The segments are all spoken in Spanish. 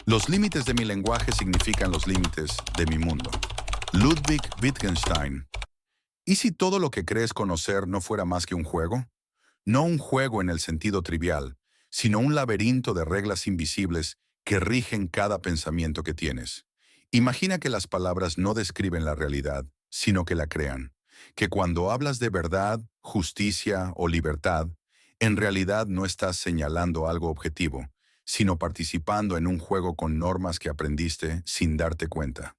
Los límites de mi lenguaje significan los límites de mi mundo. Ludwig Wittgenstein. ¿Y si todo lo que crees conocer no fuera más que un juego? No un juego en el sentido trivial, sino un laberinto de reglas invisibles que rigen cada pensamiento que tienes. Imagina que las palabras no describen la realidad, sino que la crean. Que cuando hablas de verdad, justicia o libertad, en realidad no estás señalando algo objetivo, sino participando en un juego con normas que aprendiste sin darte cuenta.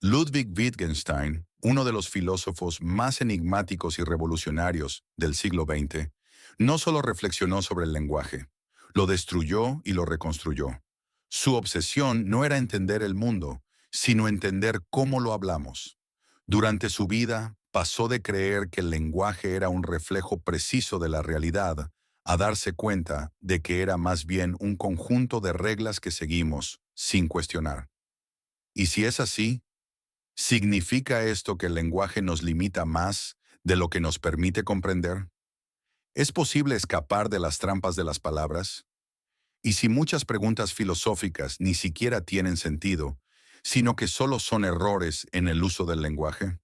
Ludwig Wittgenstein, uno de los filósofos más enigmáticos y revolucionarios del siglo XX, no solo reflexionó sobre el lenguaje, lo destruyó y lo reconstruyó. Su obsesión no era entender el mundo, sino entender cómo lo hablamos. Durante su vida, pasó de creer que el lenguaje era un reflejo preciso de la realidad a darse cuenta de que era más bien un conjunto de reglas que seguimos sin cuestionar. Y si es así, ¿significa esto que el lenguaje nos limita más de lo que nos permite comprender? ¿Es posible escapar de las trampas de las palabras? Y si muchas preguntas filosóficas ni siquiera tienen sentido, sino que solo son errores en el uso del lenguaje.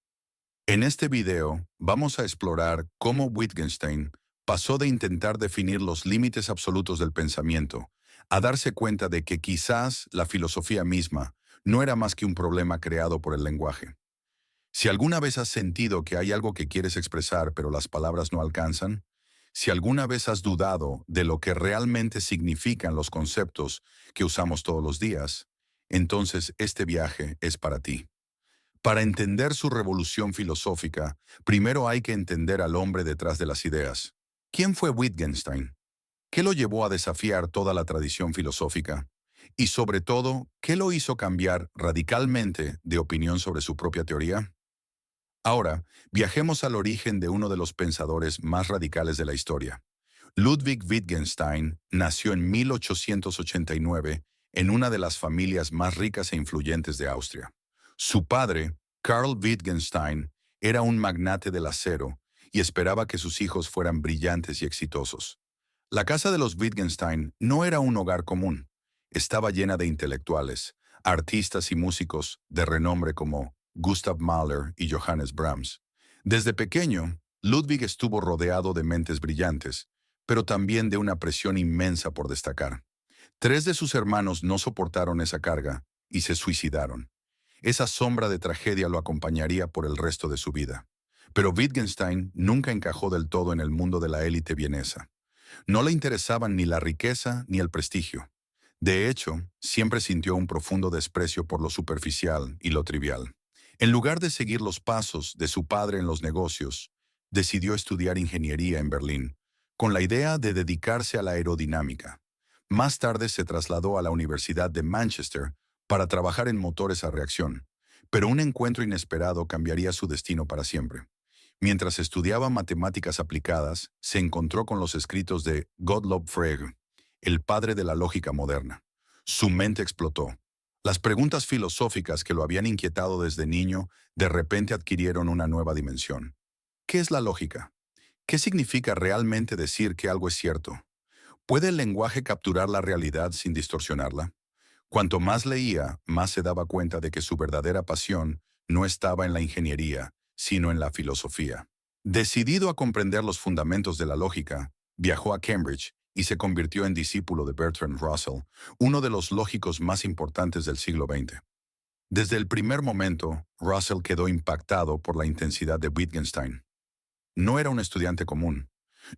En este video vamos a explorar cómo Wittgenstein pasó de intentar definir los límites absolutos del pensamiento a darse cuenta de que quizás la filosofía misma no era más que un problema creado por el lenguaje. Si alguna vez has sentido que hay algo que quieres expresar pero las palabras no alcanzan, si alguna vez has dudado de lo que realmente significan los conceptos que usamos todos los días, entonces este viaje es para ti. Para entender su revolución filosófica, primero hay que entender al hombre detrás de las ideas. ¿Quién fue Wittgenstein? ¿Qué lo llevó a desafiar toda la tradición filosófica? Y sobre todo, ¿qué lo hizo cambiar radicalmente de opinión sobre su propia teoría? Ahora, viajemos al origen de uno de los pensadores más radicales de la historia. Ludwig Wittgenstein nació en 1889 en una de las familias más ricas e influyentes de Austria. Su padre, Karl Wittgenstein, era un magnate del acero y esperaba que sus hijos fueran brillantes y exitosos. La casa de los Wittgenstein no era un hogar común. Estaba llena de intelectuales, artistas y músicos de renombre como Gustav Mahler y Johannes Brahms. Desde pequeño, Ludwig estuvo rodeado de mentes brillantes, pero también de una presión inmensa por destacar. Tres de sus hermanos no soportaron esa carga y se suicidaron. Esa sombra de tragedia lo acompañaría por el resto de su vida. Pero Wittgenstein nunca encajó del todo en el mundo de la élite vienesa. No le interesaban ni la riqueza ni el prestigio. De hecho, siempre sintió un profundo desprecio por lo superficial y lo trivial. En lugar de seguir los pasos de su padre en los negocios, decidió estudiar ingeniería en Berlín, con la idea de dedicarse a la aerodinámica. Más tarde se trasladó a la Universidad de Manchester para trabajar en motores a reacción, pero un encuentro inesperado cambiaría su destino para siempre. Mientras estudiaba matemáticas aplicadas, se encontró con los escritos de Gottlob Frege, el padre de la lógica moderna. Su mente explotó. Las preguntas filosóficas que lo habían inquietado desde niño de repente adquirieron una nueva dimensión. ¿Qué es la lógica? ¿Qué significa realmente decir que algo es cierto? ¿Puede el lenguaje capturar la realidad sin distorsionarla? Cuanto más leía, más se daba cuenta de que su verdadera pasión no estaba en la ingeniería, sino en la filosofía. Decidido a comprender los fundamentos de la lógica, viajó a Cambridge y se convirtió en discípulo de Bertrand Russell, uno de los lógicos más importantes del siglo XX. Desde el primer momento, Russell quedó impactado por la intensidad de Wittgenstein. No era un estudiante común.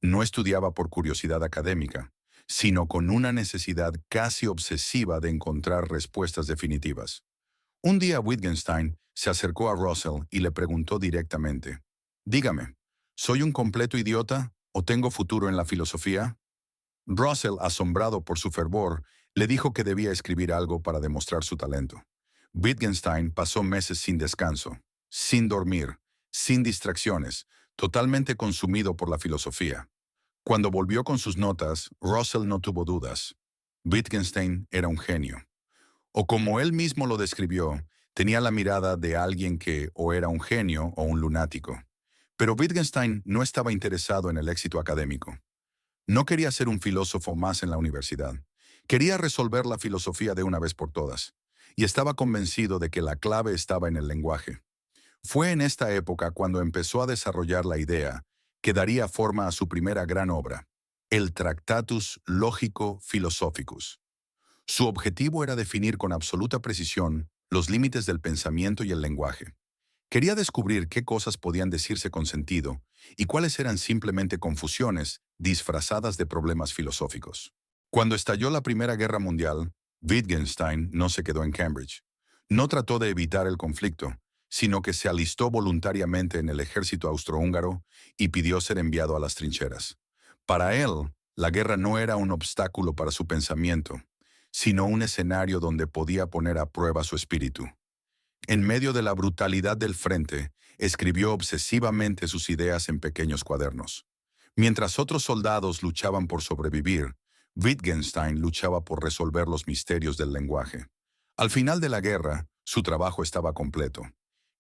No estudiaba por curiosidad académica, sino con una necesidad casi obsesiva de encontrar respuestas definitivas. Un día Wittgenstein se acercó a Russell y le preguntó directamente: «Dígame, ¿soy un completo idiota o tengo futuro en la filosofía?» Russell, asombrado por su fervor, le dijo que debía escribir algo para demostrar su talento. Wittgenstein pasó meses sin descanso, sin dormir, sin distracciones, totalmente consumido por la filosofía. Cuando volvió con sus notas, Russell no tuvo dudas. Wittgenstein era un genio. O como él mismo lo describió, tenía la mirada de alguien que o era un genio o un lunático. Pero Wittgenstein no estaba interesado en el éxito académico. No quería ser un filósofo más en la universidad. Quería resolver la filosofía de una vez por todas, y estaba convencido de que la clave estaba en el lenguaje. Fue en esta época cuando empezó a desarrollar la idea que daría forma a su primera gran obra, el Tractatus Logico Philosophicus. Su objetivo era definir con absoluta precisión los límites del pensamiento y el lenguaje. Quería descubrir qué cosas podían decirse con sentido y cuáles eran simplemente confusiones disfrazadas de problemas filosóficos. Cuando estalló la Primera Guerra Mundial, Wittgenstein no se quedó en Cambridge. No trató de evitar el conflicto, sino que se alistó voluntariamente en el ejército austrohúngaro y pidió ser enviado a las trincheras. Para él, la guerra no era un obstáculo para su pensamiento, sino un escenario donde podía poner a prueba su espíritu. En medio de la brutalidad del frente, escribió obsesivamente sus ideas en pequeños cuadernos. Mientras otros soldados luchaban por sobrevivir, Wittgenstein luchaba por resolver los misterios del lenguaje. Al final de la guerra, su trabajo estaba completo.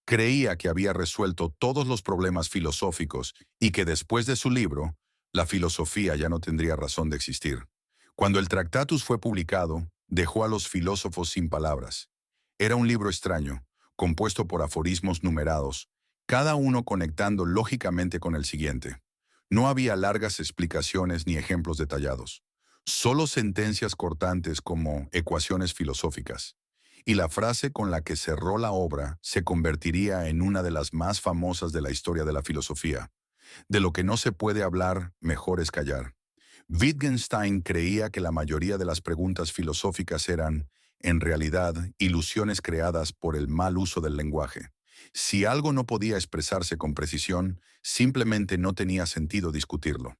Creía que había resuelto todos los problemas filosóficos y que después de su libro, la filosofía ya no tendría razón de existir. Cuando el Tractatus fue publicado, dejó a los filósofos sin palabras. Era un libro extraño, compuesto por aforismos numerados, cada uno conectando lógicamente con el siguiente. No había largas explicaciones ni ejemplos detallados, solo sentencias cortantes como ecuaciones filosóficas. Y la frase con la que cerró la obra se convertiría en una de las más famosas de la historia de la filosofía. De lo que no se puede hablar, mejor es callar. Wittgenstein creía que la mayoría de las preguntas filosóficas eran, en realidad, ilusiones creadas por el mal uso del lenguaje. Si algo no podía expresarse con precisión, simplemente no tenía sentido discutirlo.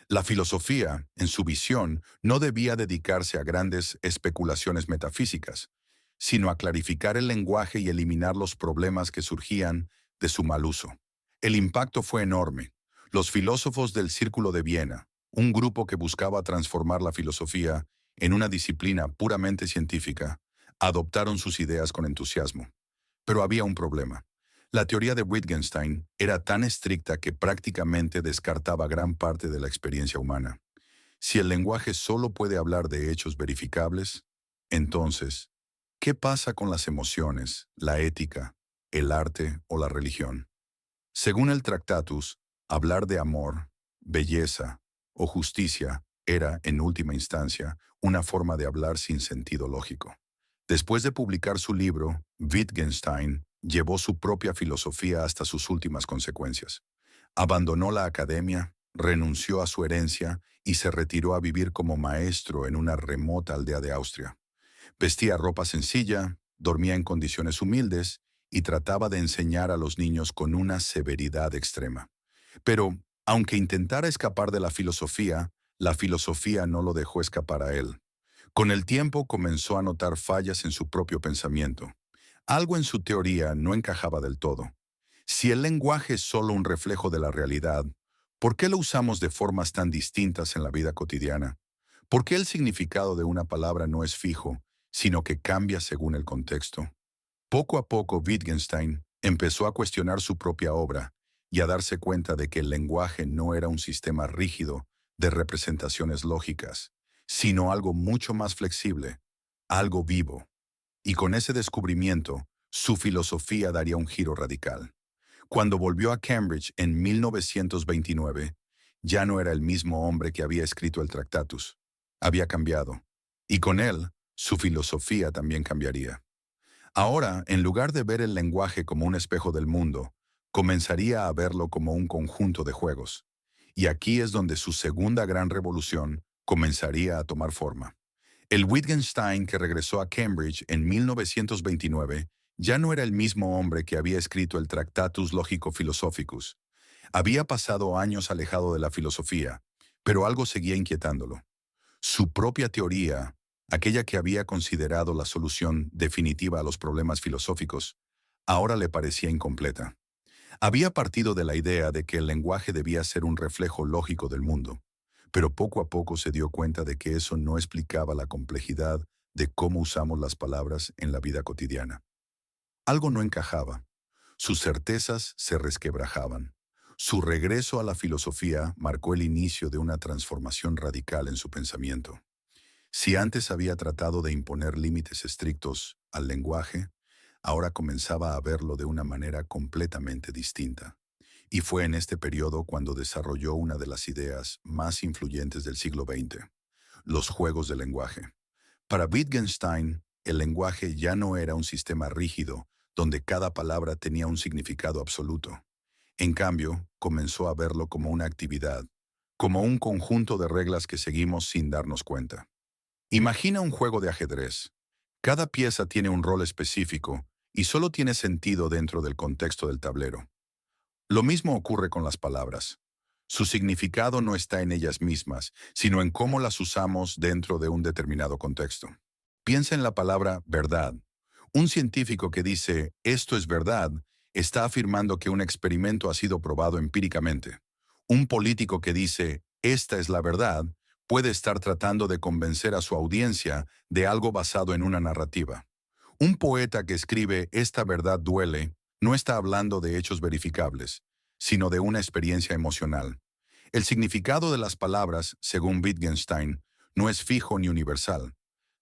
La filosofía, en su visión, no debía dedicarse a grandes especulaciones metafísicas, sino a clarificar el lenguaje y eliminar los problemas que surgían de su mal uso. El impacto fue enorme. Los filósofos del Círculo de Viena, un grupo que buscaba transformar la filosofía en una disciplina puramente científica, adoptaron sus ideas con entusiasmo. Pero había un problema. La teoría de Wittgenstein era tan estricta que prácticamente descartaba gran parte de la experiencia humana. Si el lenguaje solo puede hablar de hechos verificables, entonces, ¿qué pasa con las emociones, la ética, el arte o la religión? Según el Tractatus, hablar de amor, belleza o justicia era, en última instancia, una forma de hablar sin sentido lógico. Después de publicar su libro, Wittgenstein llevó su propia filosofía hasta sus últimas consecuencias. Abandonó la academia, renunció a su herencia y se retiró a vivir como maestro en una remota aldea de Austria. Vestía ropa sencilla, dormía en condiciones humildes y trataba de enseñar a los niños con una severidad extrema. Pero, aunque intentara escapar de la filosofía no lo dejó escapar a él. Con el tiempo comenzó a notar fallas en su propio pensamiento. Algo en su teoría no encajaba del todo. Si el lenguaje es solo un reflejo de la realidad, ¿por qué lo usamos de formas tan distintas en la vida cotidiana? ¿Por qué el significado de una palabra no es fijo, sino que cambia según el contexto? Poco a poco Wittgenstein empezó a cuestionar su propia obra y a darse cuenta de que el lenguaje no era un sistema rígido de representaciones lógicas, sino algo mucho más flexible, algo vivo. Y con ese descubrimiento, su filosofía daría un giro radical. Cuando volvió a Cambridge en 1929, ya no era el mismo hombre que había escrito el Tractatus. Había cambiado. Y con él, su filosofía también cambiaría. Ahora, en lugar de ver el lenguaje como un espejo del mundo, comenzaría a verlo como un conjunto de juegos. Y aquí es donde su segunda gran revolución comenzaría a tomar forma. El Wittgenstein que regresó a Cambridge en 1929 ya no era el mismo hombre que había escrito el Tractatus Logico Philosophicus. Había pasado años alejado de la filosofía, pero algo seguía inquietándolo. Su propia teoría, aquella que había considerado la solución definitiva a los problemas filosóficos, ahora le parecía incompleta. Había partido de la idea de que el lenguaje debía ser un reflejo lógico del mundo, pero poco a poco se dio cuenta de que eso no explicaba la complejidad de cómo usamos las palabras en la vida cotidiana. Algo no encajaba. Sus certezas se resquebrajaban. Su regreso a la filosofía marcó el inicio de una transformación radical en su pensamiento. Si antes había tratado de imponer límites estrictos al lenguaje, ahora comenzaba a verlo de una manera completamente distinta. Y fue en este periodo cuando desarrolló una de las ideas más influyentes del siglo XX, los juegos de lenguaje. Para Wittgenstein, el lenguaje ya no era un sistema rígido, donde cada palabra tenía un significado absoluto. En cambio, comenzó a verlo como una actividad, como un conjunto de reglas que seguimos sin darnos cuenta. Imagina un juego de ajedrez. Cada pieza tiene un rol específico y solo tiene sentido dentro del contexto del tablero. Lo mismo ocurre con las palabras. Su significado no está en ellas mismas, sino en cómo las usamos dentro de un determinado contexto. Piensa en la palabra verdad. Un científico que dice esto es verdad está afirmando que un experimento ha sido probado empíricamente. Un político que dice esta es la verdad puede estar tratando de convencer a su audiencia de algo basado en una narrativa. Un poeta que escribe esta verdad duele no está hablando de hechos verificables, sino de una experiencia emocional. El significado de las palabras, según Wittgenstein, no es fijo ni universal.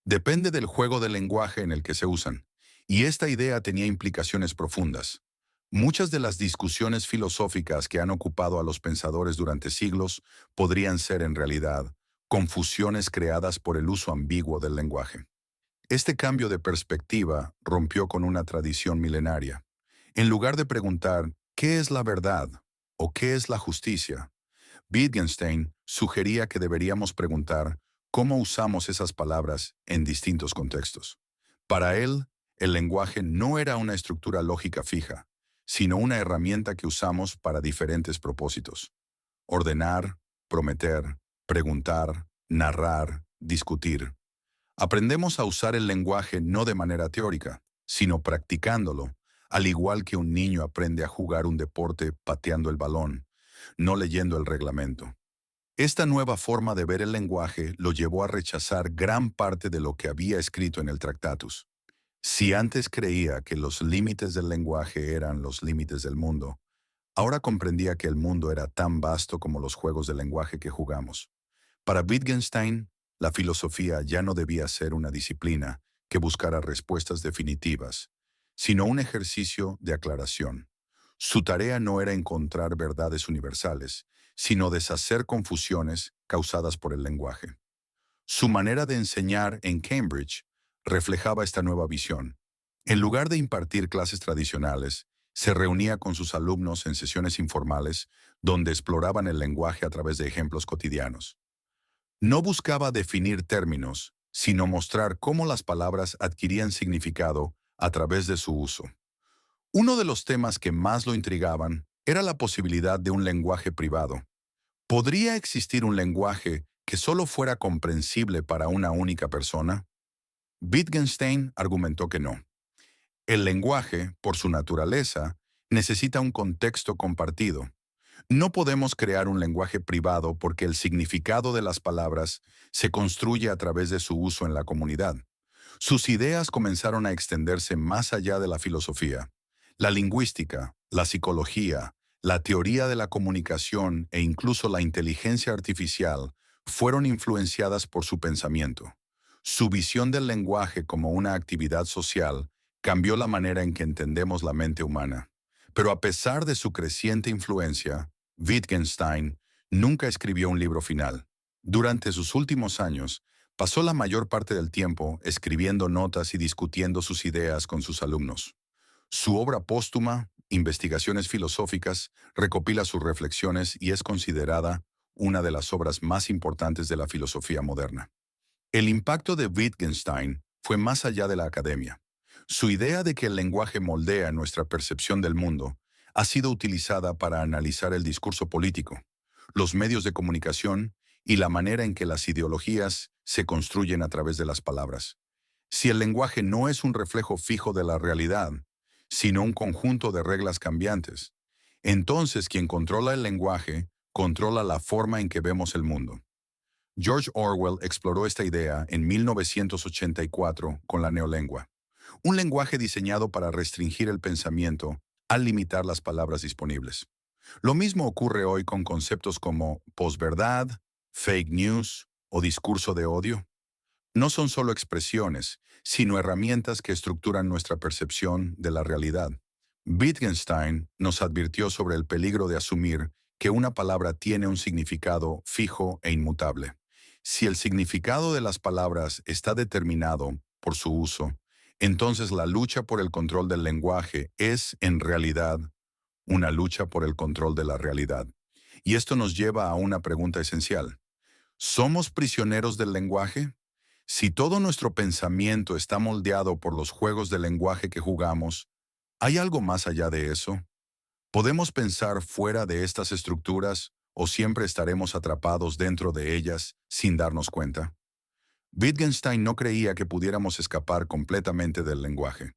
Depende del juego del lenguaje en el que se usan. Y esta idea tenía implicaciones profundas. Muchas de las discusiones filosóficas que han ocupado a los pensadores durante siglos podrían ser, en realidad, confusiones creadas por el uso ambiguo del lenguaje. Este cambio de perspectiva rompió con una tradición milenaria. En lugar de preguntar ¿qué es la verdad? ¿O qué es la justicia? Wittgenstein sugería que deberíamos preguntar cómo usamos esas palabras en distintos contextos. Para él, el lenguaje no era una estructura lógica fija, sino una herramienta que usamos para diferentes propósitos. Ordenar, prometer, preguntar, narrar, discutir. Aprendemos a usar el lenguaje no de manera teórica, sino practicándolo, al igual que un niño aprende a jugar un deporte pateando el balón, no leyendo el reglamento. Esta nueva forma de ver el lenguaje lo llevó a rechazar gran parte de lo que había escrito en el Tractatus. Si antes creía que los límites del lenguaje eran los límites del mundo, ahora comprendía que el mundo era tan vasto como los juegos de lenguaje que jugamos. Para Wittgenstein, la filosofía ya no debía ser una disciplina que buscara respuestas definitivas, sino un ejercicio de aclaración. Su tarea no era encontrar verdades universales, sino deshacer confusiones causadas por el lenguaje. Su manera de enseñar en Cambridge reflejaba esta nueva visión. En lugar de impartir clases tradicionales, se reunía con sus alumnos en sesiones informales donde exploraban el lenguaje a través de ejemplos cotidianos. No buscaba definir términos, sino mostrar cómo las palabras adquirían significado a través de su uso. Uno de los temas que más lo intrigaban era la posibilidad de un lenguaje privado. ¿Podría existir un lenguaje que solo fuera comprensible para una única persona? Wittgenstein argumentó que no. El lenguaje, por su naturaleza, necesita un contexto compartido. No podemos crear un lenguaje privado porque el significado de las palabras se construye a través de su uso en la comunidad. Sus ideas comenzaron a extenderse más allá de la filosofía. La lingüística, la psicología, la teoría de la comunicación e incluso la inteligencia artificial fueron influenciadas por su pensamiento. Su visión del lenguaje como una actividad social cambió la manera en que entendemos la mente humana. Pero a pesar de su creciente influencia, Wittgenstein nunca escribió un libro final. Durante sus últimos años, pasó la mayor parte del tiempo escribiendo notas y discutiendo sus ideas con sus alumnos. Su obra póstuma, Investigaciones filosóficas, recopila sus reflexiones y es considerada una de las obras más importantes de la filosofía moderna. El impacto de Wittgenstein fue más allá de la academia. Su idea de que el lenguaje moldea nuestra percepción del mundo ha sido utilizada para analizar el discurso político, los medios de comunicación y la manera en que las ideologías se construyen a través de las palabras. Si el lenguaje no es un reflejo fijo de la realidad, sino un conjunto de reglas cambiantes, entonces quien controla el lenguaje controla la forma en que vemos el mundo. George Orwell exploró esta idea en 1984 con la neolengua, un lenguaje diseñado para restringir el pensamiento al limitar las palabras disponibles. Lo mismo ocurre hoy con conceptos como posverdad, fake news o discurso de odio. no son solo expresiones, sino herramientas que estructuran nuestra percepción de la realidad. Wittgenstein nos advirtió sobre el peligro de asumir que una palabra tiene un significado fijo e inmutable. Si el significado de las palabras está determinado por su uso, entonces la lucha por el control del lenguaje es, en realidad, una lucha por el control de la realidad. Y esto nos lleva a una pregunta esencial. ¿Somos prisioneros del lenguaje? Si todo nuestro pensamiento está moldeado por los juegos de lenguaje que jugamos, ¿hay algo más allá de eso? ¿Podemos pensar fuera de estas estructuras o siempre estaremos atrapados dentro de ellas sin darnos cuenta? Wittgenstein no creía que pudiéramos escapar completamente del lenguaje,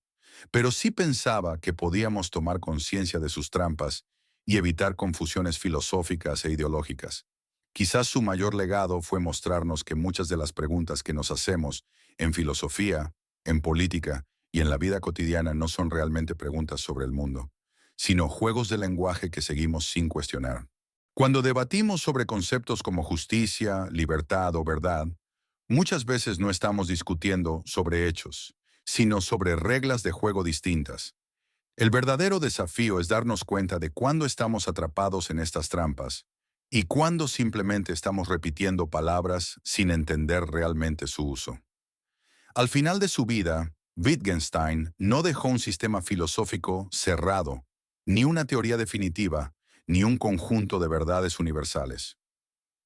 pero sí pensaba que podíamos tomar conciencia de sus trampas y evitar confusiones filosóficas e ideológicas. Quizás su mayor legado fue mostrarnos que muchas de las preguntas que nos hacemos en filosofía, en política y en la vida cotidiana no son realmente preguntas sobre el mundo, sino juegos de lenguaje que seguimos sin cuestionar. Cuando debatimos sobre conceptos como justicia, libertad o verdad, muchas veces no estamos discutiendo sobre hechos, sino sobre reglas de juego distintas. El verdadero desafío es darnos cuenta de cuándo estamos atrapados en estas trampas y cuándo simplemente estamos repitiendo palabras sin entender realmente su uso. Al final de su vida, Wittgenstein no dejó un sistema filosófico cerrado, ni una teoría definitiva, ni un conjunto de verdades universales.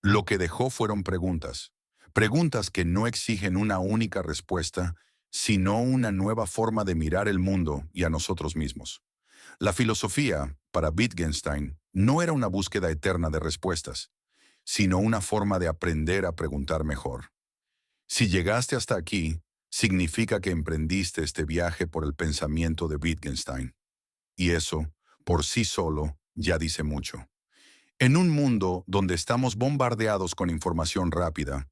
Lo que dejó fueron preguntas, preguntas que no exigen una única respuesta, sino una nueva forma de mirar el mundo y a nosotros mismos. La filosofía, para Wittgenstein, no era una búsqueda eterna de respuestas, sino una forma de aprender a preguntar mejor. Si llegaste hasta aquí, significa que emprendiste este viaje por el pensamiento de Wittgenstein. Y eso, por sí solo, ya dice mucho. En un mundo donde estamos bombardeados con información rápida,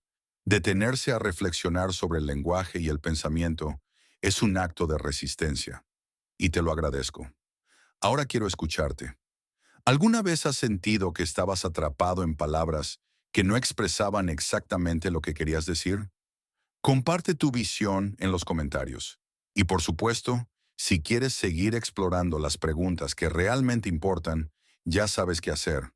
detenerse a reflexionar sobre el lenguaje y el pensamiento es un acto de resistencia. Y te lo agradezco. Ahora quiero escucharte. ¿Alguna vez has sentido que estabas atrapado en palabras que no expresaban exactamente lo que querías decir? Comparte tu visión en los comentarios. Y por supuesto, si quieres seguir explorando las preguntas que realmente importan, ya sabes qué hacer.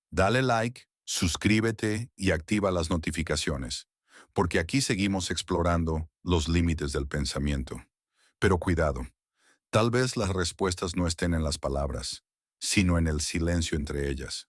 Dale like, suscríbete y activa las notificaciones, porque aquí seguimos explorando los límites del pensamiento. Pero cuidado, tal vez las respuestas no estén en las palabras, sino en el silencio entre ellas.